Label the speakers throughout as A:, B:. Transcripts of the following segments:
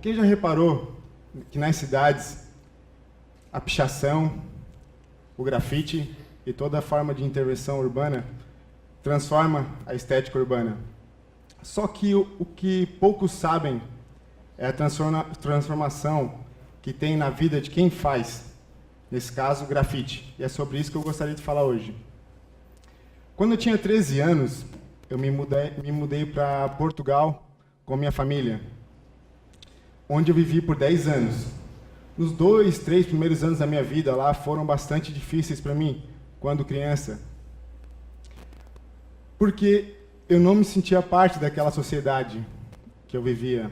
A: quem já reparou que nas cidades a pichação, o grafite e toda forma de intervenção urbana transforma a estética urbana? Só que o que poucos sabem é a transformação que tem na vida de quem faz, nesse caso, o grafite. E é sobre isso que eu gostaria de falar hoje. Quando eu tinha 13 anos, eu me mudei para Portugal com minha família, onde eu vivi por 10 anos. Nos 2, 3 primeiros anos da minha vida lá foram bastante difíceis para mim, quando criança, porque eu não me sentia parte daquela sociedade que eu vivia.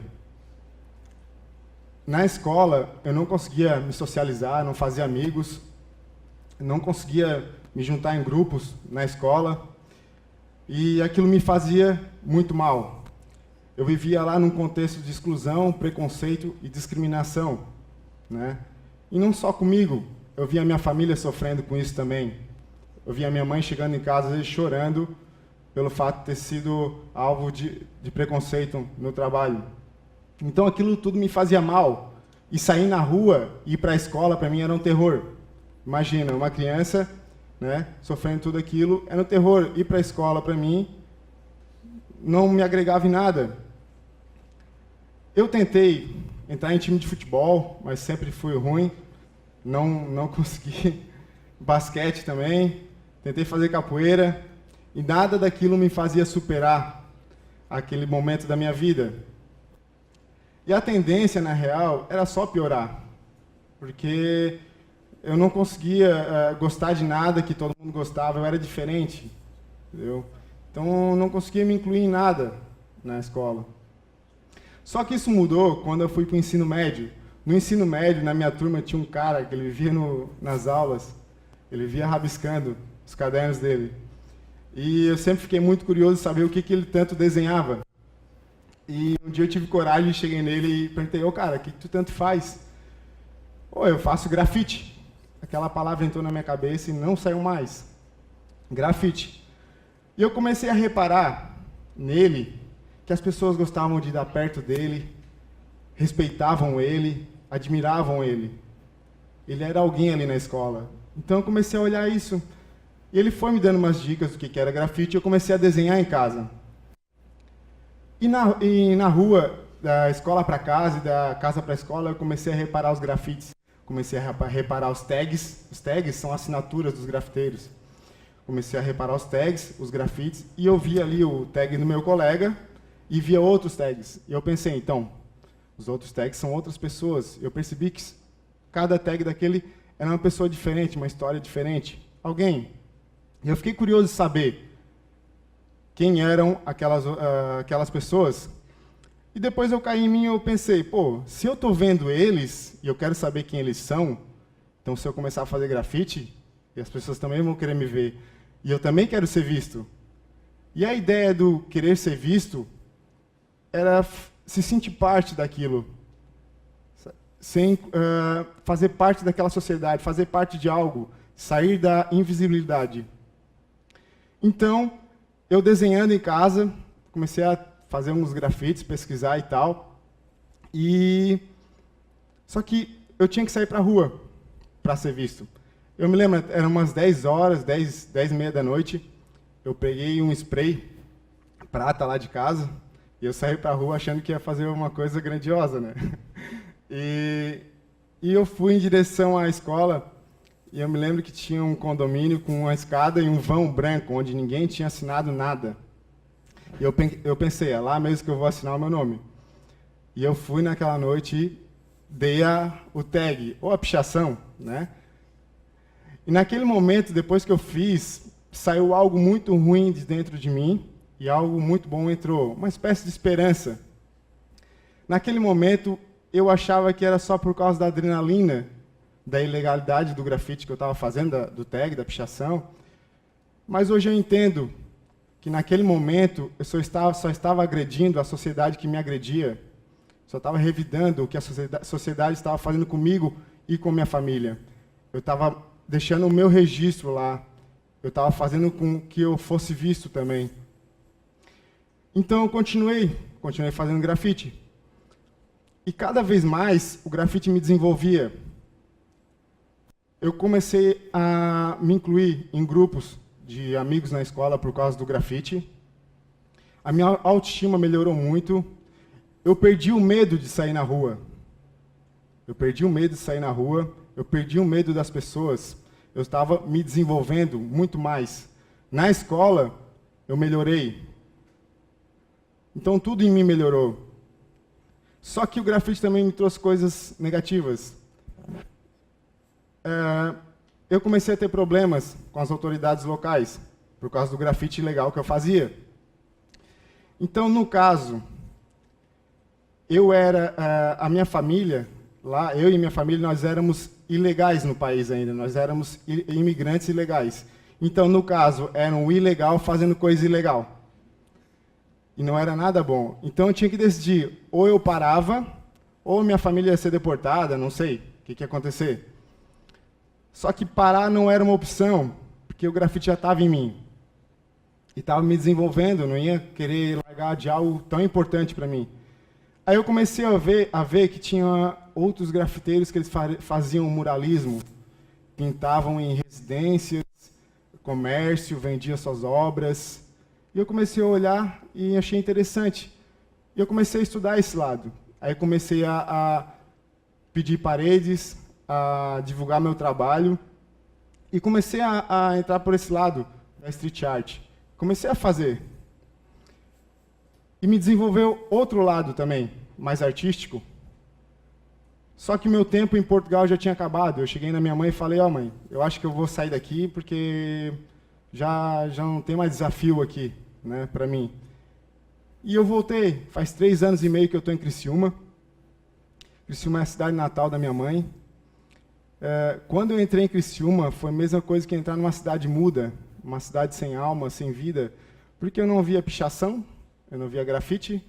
A: Na escola, eu não conseguia me socializar, não fazia amigos, não conseguia me juntar em grupos na escola, e aquilo me fazia muito mal. Eu vivia lá num contexto de exclusão, preconceito e discriminação, né? E não só comigo, eu via a minha família sofrendo com isso também. Eu via a minha mãe chegando em casa, às vezes, chorando pelo fato de ter sido alvo de preconceito no trabalho. Então aquilo tudo me fazia mal. E sair na rua e ir para a escola, para mim, era um terror. Imagina, uma criança, né, sofrendo tudo aquilo, era um terror. Ir para a escola, para mim, não me agregava em nada. Eu tentei entrar em time de futebol, mas sempre fui ruim. Não consegui. Basquete também. Tentei fazer capoeira. E nada daquilo me fazia superar aquele momento da minha vida. E a tendência, na real, era só piorar. Porque eu não conseguia gostar de nada que todo mundo gostava, eu era diferente. Entendeu? Então, eu não conseguia me incluir em nada na escola. Só que isso mudou quando eu fui para o ensino médio. No ensino médio, na minha turma, tinha um cara que ele vivia nas aulas, ele vivia rabiscando os cadernos dele. E eu sempre fiquei muito curioso de saber o que ele tanto desenhava. E um dia eu tive coragem, cheguei nele e perguntei, ô cara, o que tu tanto faz? Eu faço grafite. Aquela palavra entrou na minha cabeça e não saiu mais. Grafite. E eu comecei a reparar nele que as pessoas gostavam de dar perto dele, respeitavam ele, admiravam ele. Ele era alguém ali na escola. Então eu comecei a olhar isso. E ele foi me dando umas dicas do que era grafite e eu comecei a desenhar em casa. E na rua, da escola para casa e da casa para a escola, eu comecei a reparar os grafites. Comecei a reparar os tags. Os tags são assinaturas dos grafiteiros. Comecei a reparar os tags, os grafites, e eu via ali o tag do meu colega e via outros tags. E eu pensei, então, os outros tags são outras pessoas. Eu percebi que cada tag daquele era uma pessoa diferente, uma história diferente. Alguém. E eu fiquei curioso de saber quem eram aquelas pessoas. E depois eu caí em mim e eu pensei, se eu estou vendo eles e eu quero saber quem eles são, então se eu começar a fazer grafite, as pessoas também vão querer me ver. E eu também quero ser visto. E a ideia do querer ser visto era se sentir parte daquilo. Sem fazer parte daquela sociedade, fazer parte de algo, sair da invisibilidade. Então, eu desenhando em casa, comecei a fazer uns grafites, pesquisar e tal. Só que eu tinha que sair para a rua para ser visto. Eu me lembro, eram umas 10 horas, 10h30 da noite. Eu peguei um spray prata lá de casa e eu saí para a rua achando que ia fazer uma coisa grandiosa, né? E eu fui em direção à escola. E eu me lembro que tinha um condomínio com uma escada e um vão branco, onde ninguém tinha assinado nada. E eu pensei, é lá mesmo que eu vou assinar o meu nome. E eu fui naquela noite e dei o tag, ou a pichação, né? E naquele momento, depois que eu fiz, saiu algo muito ruim de dentro de mim e algo muito bom entrou, uma espécie de esperança. Naquele momento, eu achava que era só por causa da adrenalina, da ilegalidade do grafite que eu estava fazendo, do tag, da pichação. Mas hoje eu entendo que naquele momento eu só estava agredindo a sociedade que me agredia, só estava revidando o que a sociedade estava fazendo comigo e com minha família. Eu estava deixando o meu registro lá, eu estava fazendo com que eu fosse visto também. Então eu continuei fazendo grafite. E cada vez mais o grafite me desenvolvia. Eu comecei a me incluir em grupos de amigos na escola por causa do grafite. A minha autoestima melhorou muito. Eu perdi o medo de sair na rua. Eu perdi o medo de sair na rua. Eu perdi o medo das pessoas. Eu estava me desenvolvendo muito mais. Na escola, eu melhorei. Então, tudo em mim melhorou. Só que o grafite também me trouxe coisas negativas. Eu comecei a ter problemas com as autoridades locais, por causa do grafite ilegal que eu fazia. Então, no caso, a minha família, lá, eu e minha família, nós éramos ilegais no país ainda, nós éramos imigrantes ilegais. Então, no caso, era um ilegal fazendo coisa ilegal. E não era nada bom. Então, eu tinha que decidir, ou eu parava, ou minha família ia ser deportada, não sei o que ia acontecer. Só que parar não era uma opção, porque o grafite já estava em mim. E estava me desenvolvendo, não ia querer largar de algo tão importante para mim. Aí eu comecei a ver que tinha outros grafiteiros que eles faziam muralismo, pintavam em residências, comércio, vendiam suas obras. E eu comecei a olhar e achei interessante. E eu comecei a estudar esse lado. Aí comecei a pedir paredes, a divulgar meu trabalho. E comecei a entrar por esse lado da street art. Comecei a fazer. E me desenvolveu outro lado também, mais artístico. Só que meu tempo em Portugal já tinha acabado. Eu cheguei na minha mãe e falei, ó, mãe, eu acho que eu vou sair daqui porque já não tem mais desafio aqui, né, para mim. E eu voltei. Faz 3 anos e meio que eu estou em Criciúma. Criciúma é a cidade natal da minha mãe. Quando eu entrei em Criciúma, foi a mesma coisa que entrar numa cidade muda, uma cidade sem alma, sem vida, porque eu não via pichação, eu não via grafite,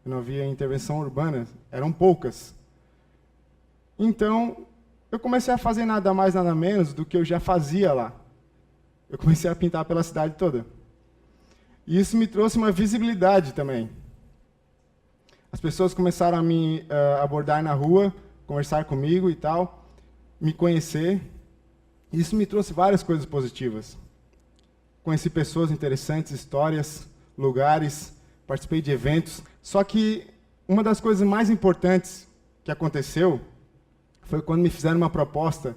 A: eu não via intervenção urbana, eram poucas. Então, eu comecei a fazer nada mais, nada menos do que eu já fazia lá. Eu comecei a pintar pela cidade toda. E isso me trouxe uma visibilidade também. As pessoas começaram a me abordar na rua, conversar comigo e tal, me conhecer. Isso me trouxe várias coisas positivas. Conheci pessoas interessantes, histórias, lugares, participei de eventos. Só que uma das coisas mais importantes que aconteceu foi quando me fizeram uma proposta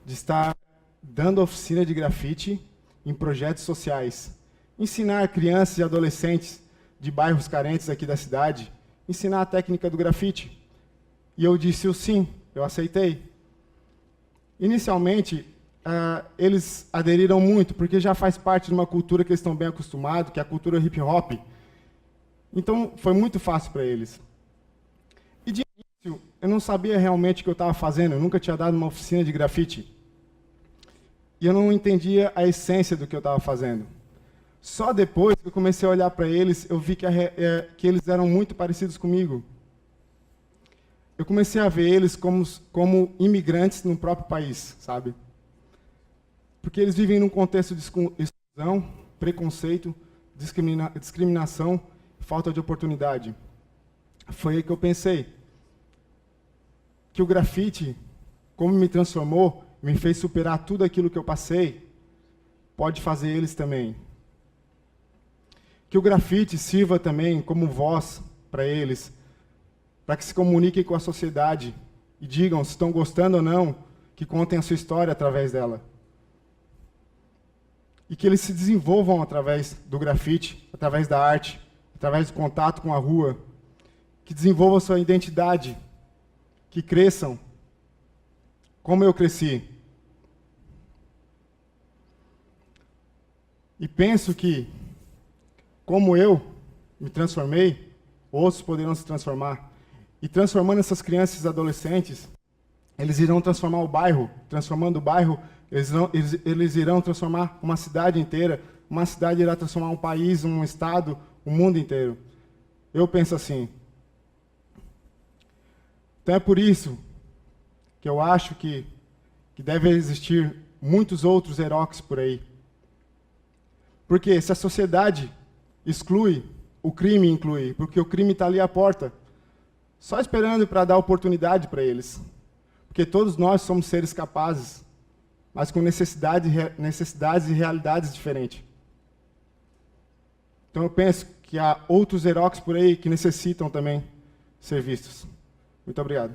A: de estar dando oficina de grafite em projetos sociais. Ensinar crianças e adolescentes de bairros carentes aqui da cidade, ensinar a técnica do grafite. E eu disse o sim, eu aceitei. Inicialmente, eles aderiram muito, porque já faz parte de uma cultura que eles estão bem acostumados, que é a cultura hip-hop. Então, foi muito fácil para eles. E de início, eu não sabia realmente o que eu estava fazendo, eu nunca tinha dado uma oficina de grafite. E eu não entendia a essência do que eu estava fazendo. Só depois que eu comecei a olhar para eles, eu vi que eles eram muito parecidos comigo. Eu comecei a ver eles como imigrantes no próprio país, sabe? Porque eles vivem num contexto de exclusão, preconceito, discriminação, falta de oportunidade. Foi aí que eu pensei que o grafite, como me transformou, me fez superar tudo aquilo que eu passei, pode fazer eles também. Que o grafite sirva também como voz para eles, para que se comuniquem com a sociedade e digam se estão gostando ou não, que contem a sua história através dela. E que eles se desenvolvam através do grafite, através da arte, através do contato com a rua, que desenvolvam sua identidade, que cresçam, como eu cresci. E penso que, como eu me transformei, outros poderão se transformar. E transformando essas crianças e adolescentes, eles irão transformar o bairro. Transformando o bairro, eles irão transformar uma cidade inteira. Uma cidade irá transformar um país, um estado, o mundo inteiro. Eu penso assim. Então é por isso que eu acho que deve existir muitos outros heróis por aí. Porque se a sociedade exclui, o crime inclui, porque o crime está ali à porta. só esperando para dar oportunidade para eles. Porque todos nós somos seres capazes, mas com necessidades e realidades diferentes. Então eu penso que há outros Xerox por aí que necessitam também ser vistos. Muito obrigado.